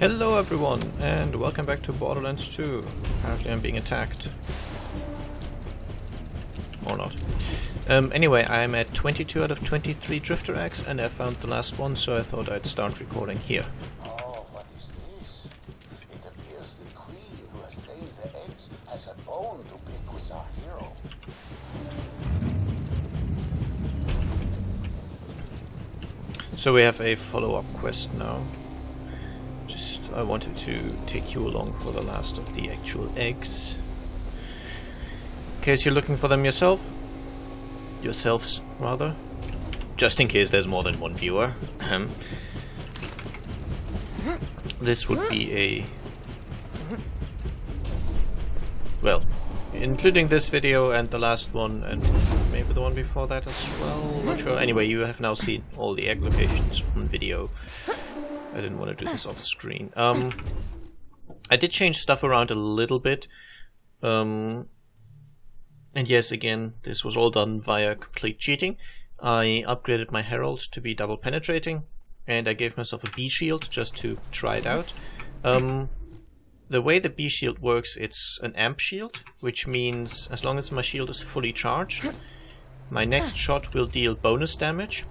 Hello everyone, and welcome back to Borderlands 2. Apparently I'm being attacked. Or not. Anyway, I'm at 22 out of 23 drifter eggs, and I found the last one, so I thought I'd start recording here. Oh, what is this? It appears the queen who has laid the eggs has a bone to pick with our hero. So we have a follow-up quest now. I wanted to take you along for the last of the actual eggs. In case you're looking for them yourselves, rather. Just in case there's more than one viewer. This would be a... well, including this video and the last one and maybe the one before that as well, not sure. Anyway, you have now seen all the egg locations on video. I didn't want to do this off screen. I did change stuff around a little bit. And yes, again, this was all done via complete cheating. I upgraded my herald to be double penetrating, and I gave myself a B shield just to try it out. The way the B shield works, it's an amp shield, which means as long as my shield is fully charged, my next shot will deal bonus damage,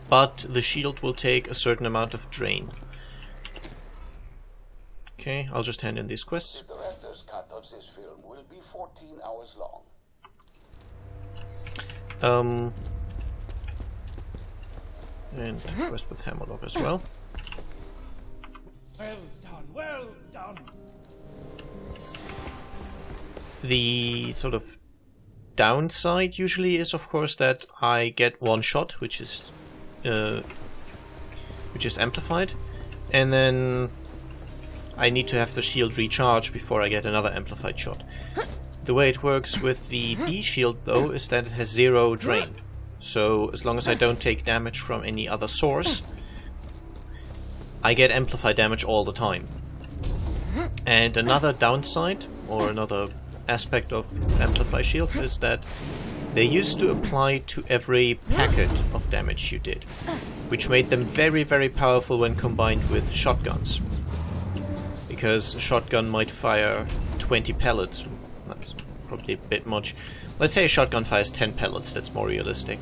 but the shield will take a certain amount of drain. Okay, I'll just hand in these quests. The director's cut of this film will be 14 hours long. And quest with Hammerlock as well. Well done, well done. The sort of downside usually is, of course, that I get one shot, which is amplified, and then I need to have the shield recharged before I get another amplified shot. The way it works with the B shield, though, is that it has 0 drain. So as long as I don't take damage from any other source, I get amplified damage all the time. And another downside, or another aspect of amplify shields, is that they used to apply to every packet of damage you did, which made them very, very powerful when combined with shotguns. Because a shotgun might fire 20 pellets. That's probably a bit much. Let's say a shotgun fires 10 pellets, that's more realistic.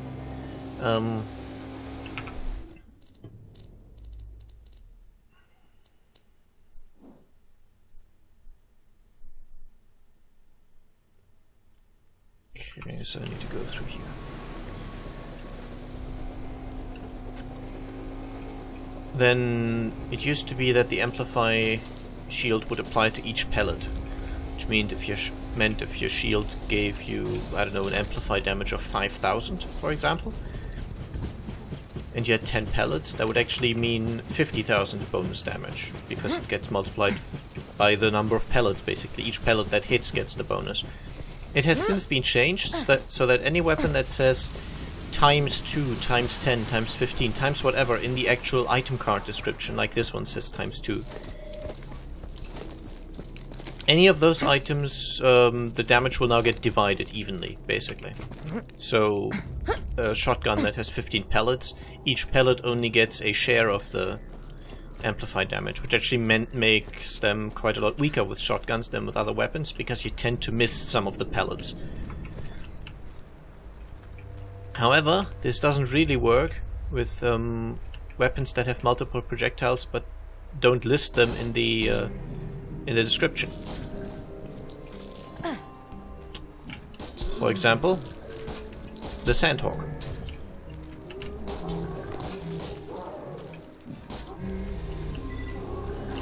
Okay, so I need to go through here. Then it used to be that the amplify shield would apply to each pellet, which meant if your shield gave you, I don't know, an amplify damage of 5,000, for example, and you had 10 pellets, that would actually mean 50,000 bonus damage, because it gets multiplied by the number of pellets, basically. Each pellet that hits gets the bonus. It has since been changed so that any weapon that says times 2, times 10, times 15, times whatever in the actual item card description, like this one says times 2, any of those items, the damage will now get divided evenly, basically. So, a shotgun that has 15 pellets, each pellet only gets a share of the amplified damage, which actually makes them quite a lot weaker with shotguns than with other weapons, because you tend to miss some of the pellets. However, this doesn't really work with weapons that have multiple projectiles but don't list them in the description. For example, the Sandhawk.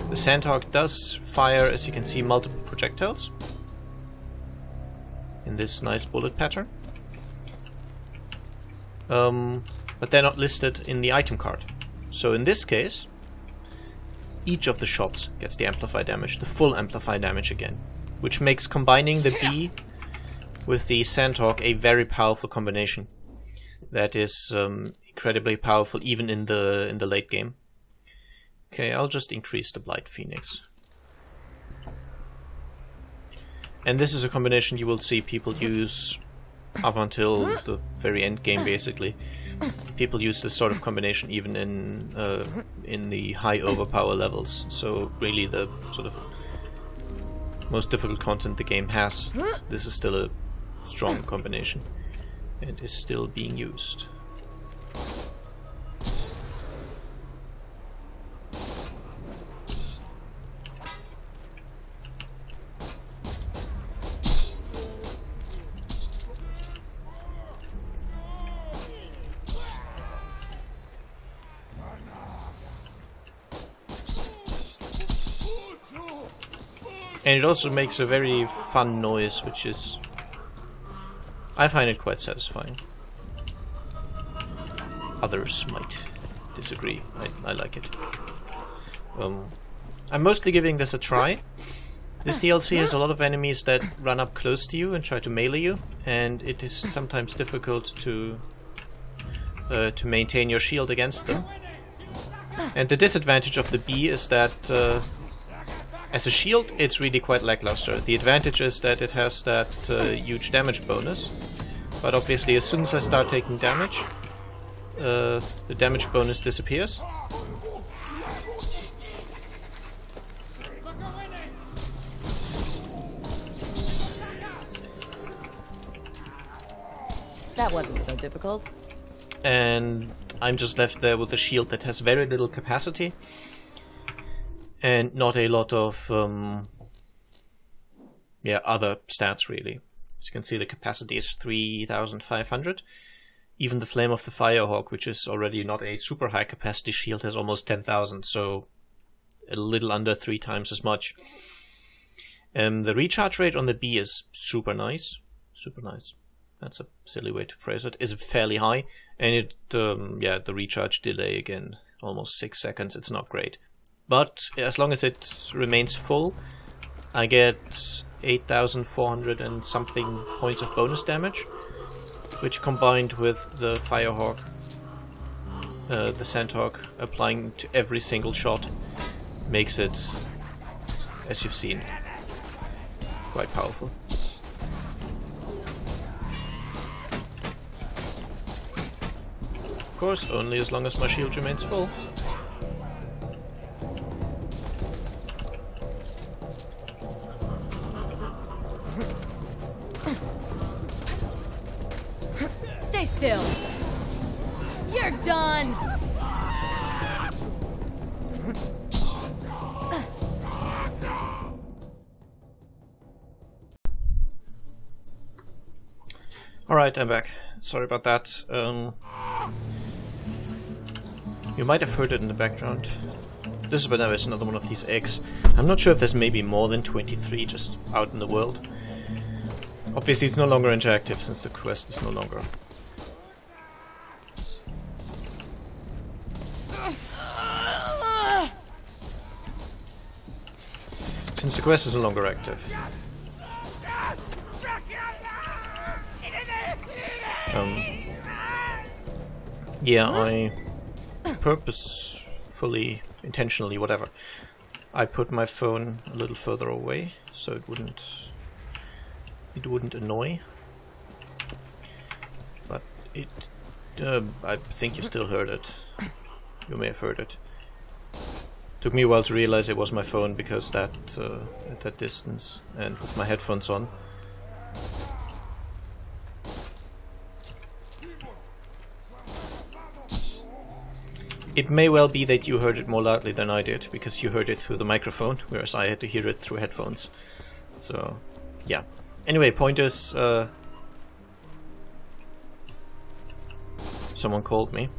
The Sandhawk does fire, as you can see, multiple projectiles in this nice bullet pattern, but they're not listed in the item card. So in this case, each of the shots gets the amplified damage, the full amplified damage again, which makes combining the B with the Sandhawk a very powerful combination. That is incredibly powerful even in the late game. Okay, I'll just increase the Blight Phoenix. And this is a combination you will see people use up until the very end game, basically. People use this sort of combination even in the high overpower levels. So really the sort of most difficult content the game has, this is still a strong combination and is still being used. And it also makes a very fun noise, which is... I find it quite satisfying. Others might disagree. I like it. I'm mostly giving this a try. This DLC has a lot of enemies that run up close to you and try to melee you, and it is sometimes difficult to maintain your shield against them. And the disadvantage of the bee is that as a shield, it's really quite lackluster. The advantage is that it has that huge damage bonus, but obviously as soon as I start taking damage, the damage bonus disappears. That wasn't so difficult. And I'm just left there with a shield that has very little capacity. And not a lot of other stats really. As you can see, the capacity is 3,500. Even the Flame of the Firehawk, which is already not a super high capacity shield, has almost 10,000, so a little under 3 times as much. The recharge rate on the bee is super nice. Super nice. That's a silly way to phrase it. Is fairly high, and it the recharge delay again, almost 6 seconds. It's not great. But as long as it remains full, I get 8,400 and something points of bonus damage, which combined with the Firehawk, the Sandhawk applying to every single shot, makes it, as you've seen, quite powerful. Of course, only as long as my shield remains full. Stay still. You're done. Alright, I'm back. Sorry about that. You might have heard it in the background. This is whenever it's another one of these eggs. I'm not sure if there's maybe more than 23 just out in the world. Obviously it's no longer interactive since the quest is no longer. Since the quest is no longer active. Yeah, I purposefully, intentionally, whatever, I put my phone a little further away so it wouldn't annoy. But it, I think you still heard it. You may have heard it. Took me a while to realize it was my phone because that at that distance and with my headphones on. It may well be that you heard it more loudly than I did, because you heard it through the microphone, whereas I had to hear it through headphones. So, yeah. Anyway, point is, someone called me.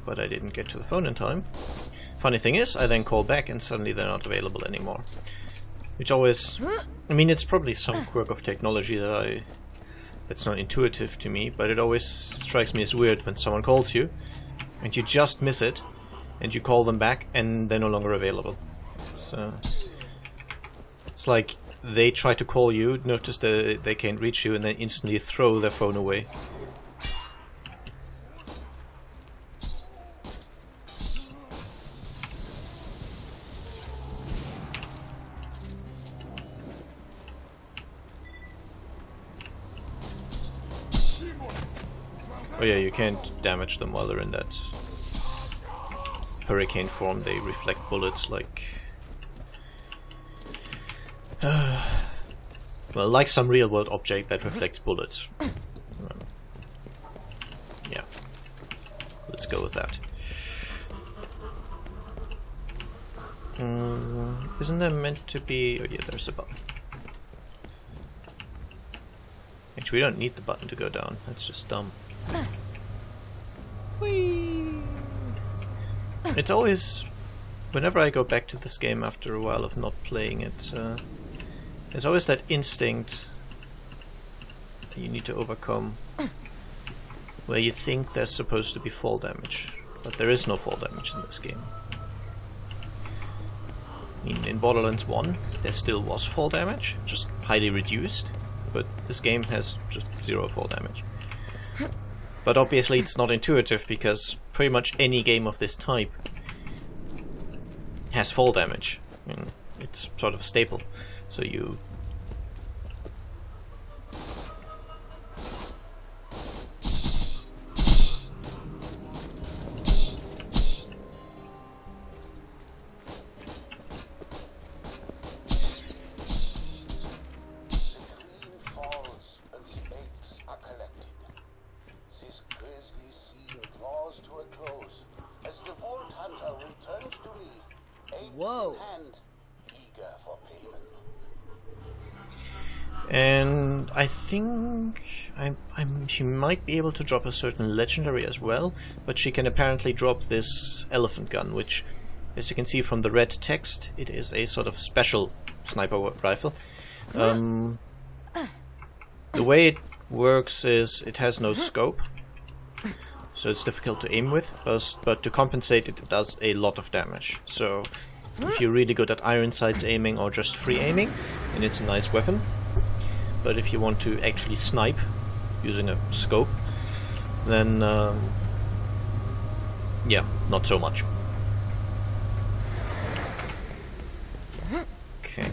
But I didn't get to the phone in time. Funny thing is, I then call back and suddenly they're not available anymore. Which always... I mean, it's probably some quirk of technology that's not intuitive to me, but it always strikes me as weird when someone calls you and you just miss it and you call them back and they're no longer available. It's like they try to call you, notice that they can't reach you, and then instantly throw their phone away. Oh yeah, you can't damage them while they're in that hurricane form. They reflect bullets like... well, like some real-world object that reflects bullets. Yeah. Let's go with that. Isn't there meant to be... oh yeah, there's a button. Actually, we don't need the button to go down. That's just dumb. Whee! It's always... whenever I go back to this game after a while of not playing it, there's always that instinct that you need to overcome where you think there's supposed to be fall damage, but there is no fall damage in this game. I mean, in Borderlands 1 there still was fall damage, just highly reduced, but this game has just 0 fall damage. But obviously it's not intuitive, because pretty much any game of this type has fall damage. I mean, it's sort of a staple. So you... Whoa. Eager for payment. And I think she might be able to drop a certain legendary as well, but she can apparently drop this elephant gun, which, as you can see from the red text, it is a sort of special sniper rifle. The way it works is it has no scope, so it's difficult to aim with, but to compensate it does a lot of damage. So if you're really good at iron sights aiming or just free aiming, then it's a nice weapon. But if you want to actually snipe using a scope, then yeah, not so much. Okay.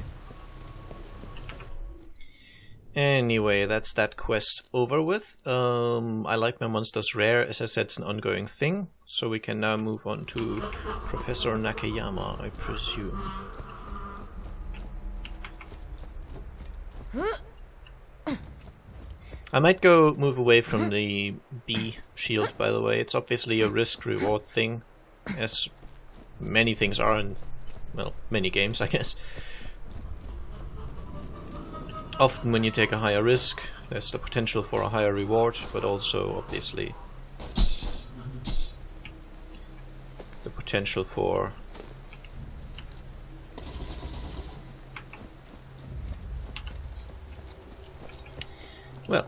Anyway, that's that quest over with. I like my monsters rare. As I said, it's an ongoing thing. So we can now move on to Professor Nakayama, I presume. I might go move away from the B shield, by the way. It's obviously a risk-reward thing, as many things are in, well, many games, I guess. Often when you take a higher risk, there's the potential for a higher reward, but also, obviously, the potential for well,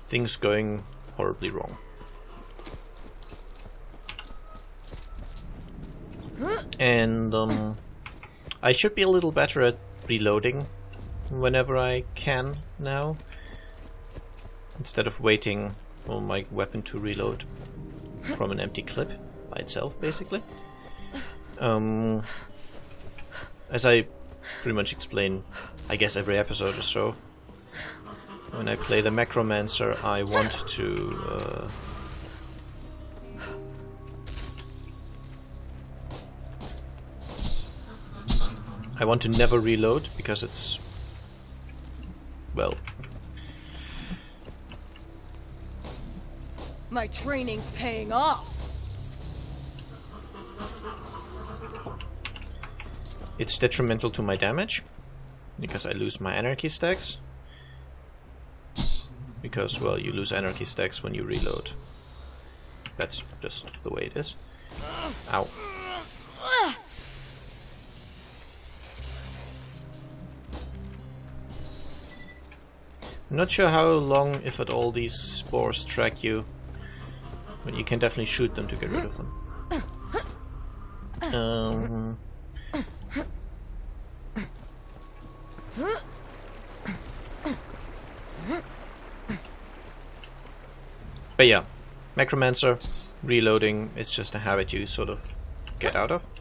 things going horribly wrong. And I should be a little better at reloading whenever I can now, instead of waiting for my weapon to reload from an empty clip by itself, basically. As I pretty much explain, I guess, every episode or so, when I play the Macromancer, I want to never reload, because it's, well, My training's paying off. it's detrimental to my damage, because I lose my anarchy stacks. Because, well, you lose anarchy stacks when you reload. That's just the way it is. Ow. I'm not sure how long, if at all, these spores track you, but you can definitely shoot them to get rid of them. But yeah, Macromancer, reloading, it's just a habit you sort of get out of.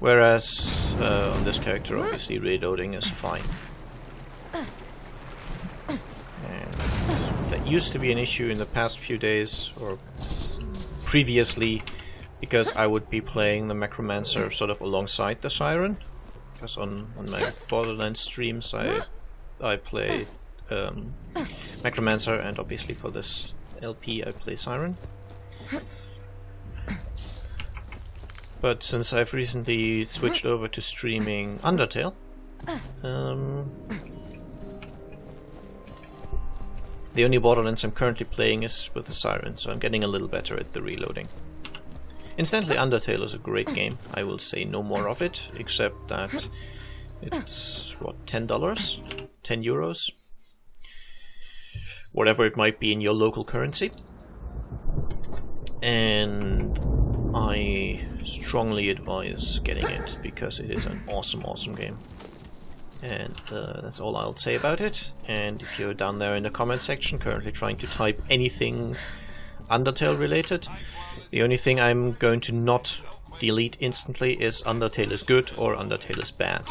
Whereas on this character, obviously reloading is fine. And that used to be an issue in the past few days, or previously, because I would be playing the Macromancer sort of alongside the Siren. Because on my Borderlands streams I play Macromancer, and obviously for this LP I play Siren. But since I've recently switched over to streaming Undertale, the only Borderlands I'm currently playing is with the Siren, so I'm getting a little better at the reloading. Incidentally, Undertale is a great game. I will say no more of it, except that it's, what, $10? 10 euros? Whatever it might be in your local currency. And I strongly advise getting it, because it is an awesome, awesome game. And that's all I'll say about it. And if you're down there in the comment section currently trying to type anything Undertale related, the only thing I'm going to not delete instantly is Undertale is good or Undertale is bad.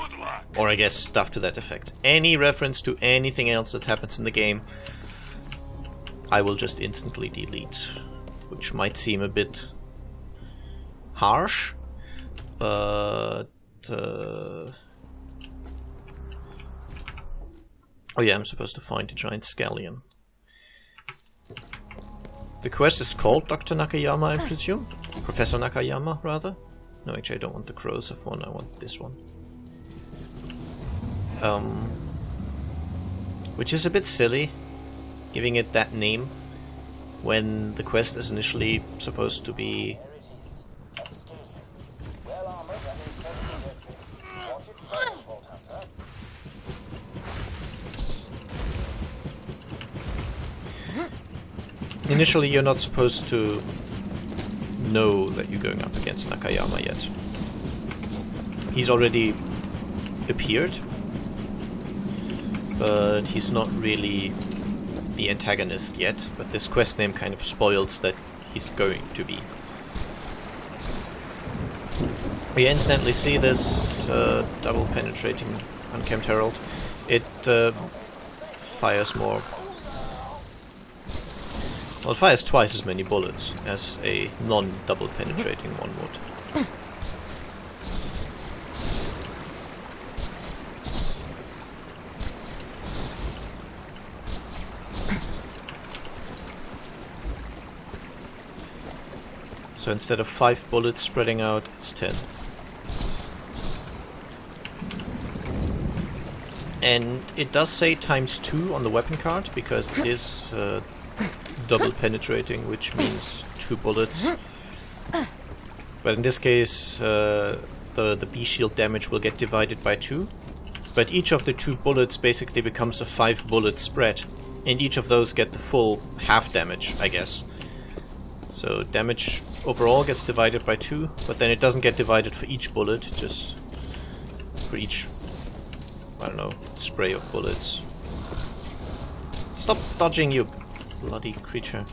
Or I guess stuff to that effect. Any reference to anything else that happens in the game, I will just instantly delete. Which might seem a bit harsh, but oh yeah, I'm supposed to find a giant scallion. The quest is called Dr. Nakayama, I presume? Professor Nakayama, rather? No, actually I don't want the corrosive one, I want this one. Which is a bit silly, giving it that name, when the quest is initially supposed to be... There it is. A scallion. Well armored and incredibly deadly. Watch its tail, Vault Hunter. Initially you're not supposed to know that you're going up against Nakayama yet. He's already appeared, but he's not really the antagonist yet, but this quest name kind of spoils that he's going to be. We instantly see this double penetrating unkempt herald. It fires more... well, it fires twice as many bullets as a non-double penetrating one would. So instead of 5 bullets spreading out, it's 10. And it does say ×2 on the weapon card, because it is double penetrating, which means 2 bullets. But in this case, the B shield damage will get divided by 2. But each of the 2 bullets basically becomes a 5 bullet spread, and each of those get the full half damage, I guess. So damage overall gets divided by 2, but then it doesn't get divided for each bullet, just for each, I don't know, spray of bullets. Stop dodging, you bloody creature.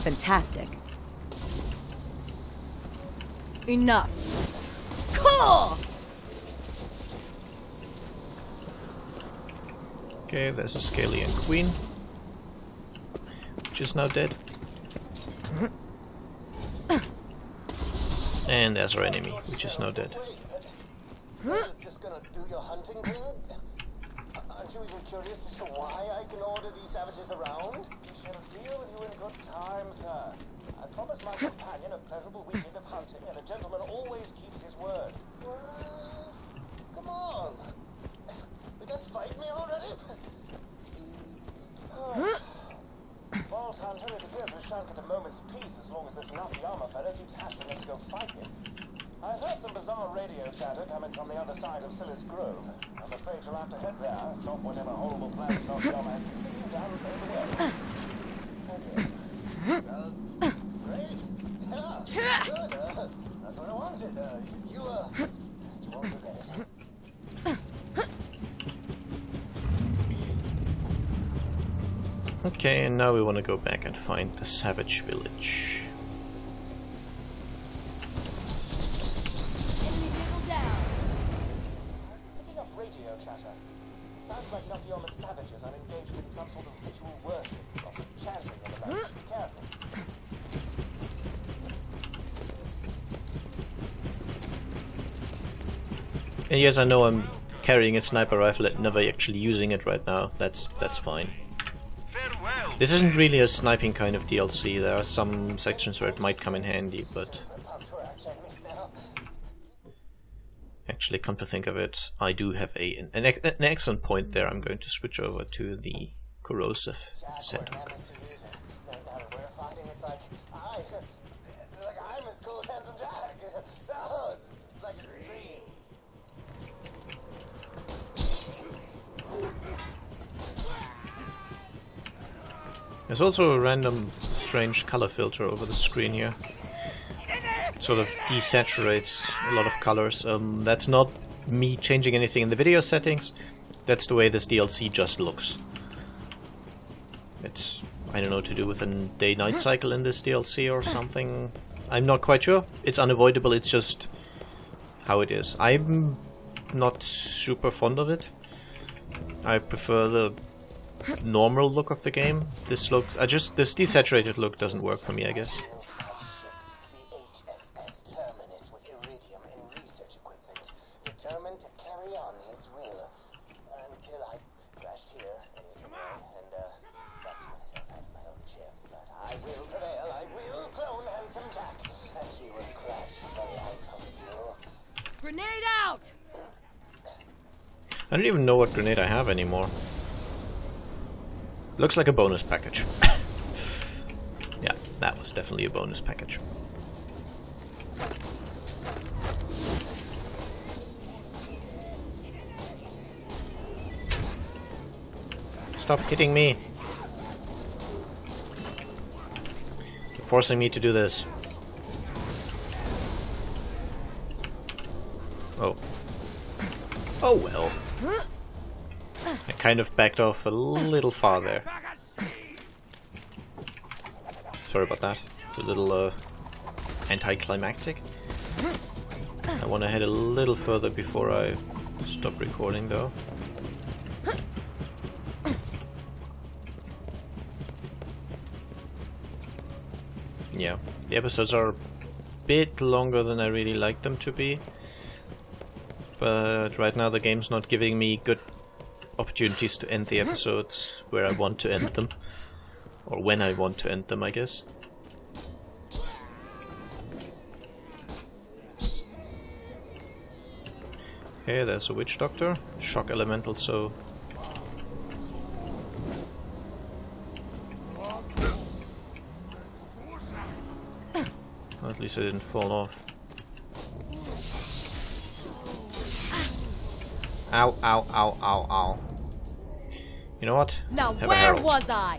Fantastic. Enough. Cool! Okay, there's a Scalian Queen, which is now dead. And there's our enemy, which is now dead. Wasn't just gonna do your hunting thing? Aren't you even curious as to why I can order these savages around? We shall deal with you in good time, sir. I promised my companion a pleasurable weekend of hunting, and a gentleman always keeps his word. Well, come on. You just fight me already? Please. Oh. Vault Hunter, it appears we shan't get a moment's peace as long as this Nakayama fellow keeps hassling us to go fight him. I've heard some bizarre radio chatter coming from the other side of Silas Grove. I'm afraid you'll have to head there, stop whatever horrible plans Nakayama has conceived, and say the word. Okay. Great. Yeah. Good. That's what I wanted. You Won't regret it. Okay, and now we want to go back and find the Savage Village. Enemy vehicle down. Picking up radio chatter. Sounds like Nakayama savages are engaged in some sort of ritual worship. Lots of chanting in the back. Be careful. And yes, I know I'm carrying a sniper rifle and never actually using it right now. That's fine. This isn't really a sniping kind of DLC. There are some sections where it might come in handy, but actually, come to think of it, I do have an excellent point there. I'm going to switch over to the corrosive setup. Now that we're fighting, it's like I'm as cool as Handsome Jack. Oh, it's like a dream. There's also a random strange color filter over the screen here. It sort of desaturates a lot of colors. That's not me changing anything in the video settings. That's the way this DLC just looks. It's, I don't know, to do with a day-night cycle in this DLC or something. I'm not quite sure. It's unavoidable, it's just how it is. I'm not super fond of it. I prefer the normal look of the game. This desaturated look doesn't work for me, I guess. The HSS Terminus with iridium and research equipment, determined to carry on his will until I crashed here and wrecked myself out of my own ship. But I will prevail. I will clone Handsome Jack, and he will crush the life of you. Grenade out! I don't even know what grenade I have anymore. Looks like a bonus package. Yeah, that was definitely a bonus package. Stop hitting me! You're forcing me to do this. Oh. Oh well. I kind of backed off a little far there. Sorry about that. It's a little anticlimactic. I want to head a little further before I stop recording though. Yeah, the episodes are a bit longer than I really like them to be. But right now the game's not giving me good opportunities to end the episodes where I want to end them. Or when I want to end them, I guess. Okay, there's a witch doctor. Shock elemental, so... Well, at least I didn't fall off. Ow, ow, ow, ow, ow. You know what? Now Have a where Herald. was I?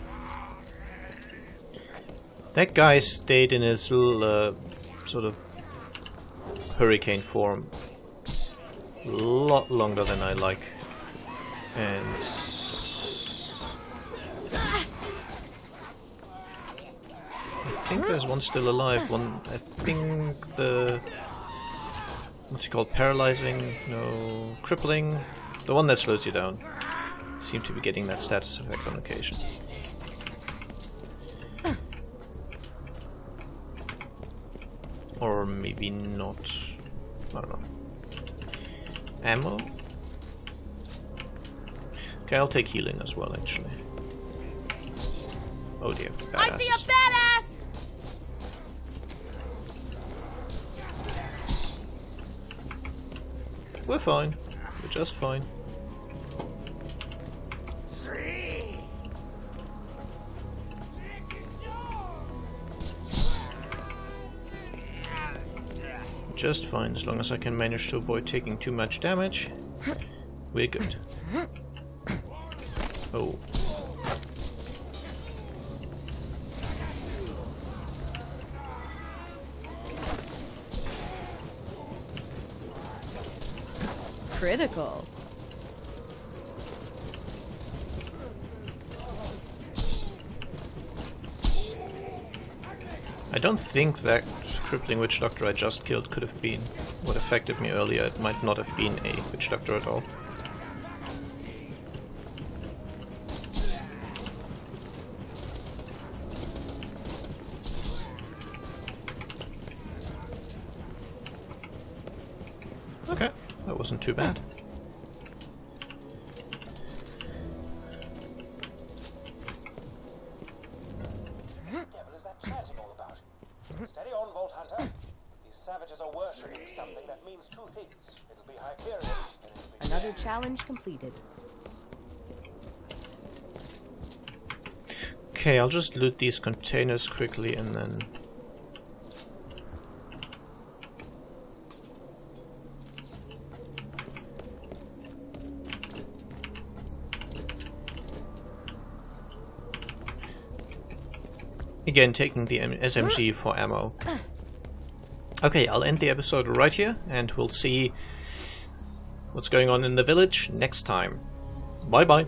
That guy stayed in his little sort of hurricane form a lot longer than I like. And I think there's one still alive. One, I think the... What's it called? Paralyzing? No... Crippling? The one that slows you down. Seem to be getting that status effect on occasion. Or maybe not. I don't know. Ammo? Okay, I'll take healing as well, actually. Oh dear, badasses. I see a badass! We're fine. We're just fine. Just fine, as long as I can manage to avoid taking too much damage. We're good. Oh. critical. I don't think that crippling witch doctor I just killed could have been what affected me earlier. It might not have been a witch doctor at all. Okay, that wasn't too bad. Devil is that chanting all about? Steady on, Vault Hunter. These savages are worshipping something that means two things. It'll be Hyperion, and it'll be Another challenge completed. Okay, I'll just loot these containers quickly and then... Again, taking the SMG for ammo. Okay, I'll end the episode right here, and we'll see what's going on in the village next time. Bye bye!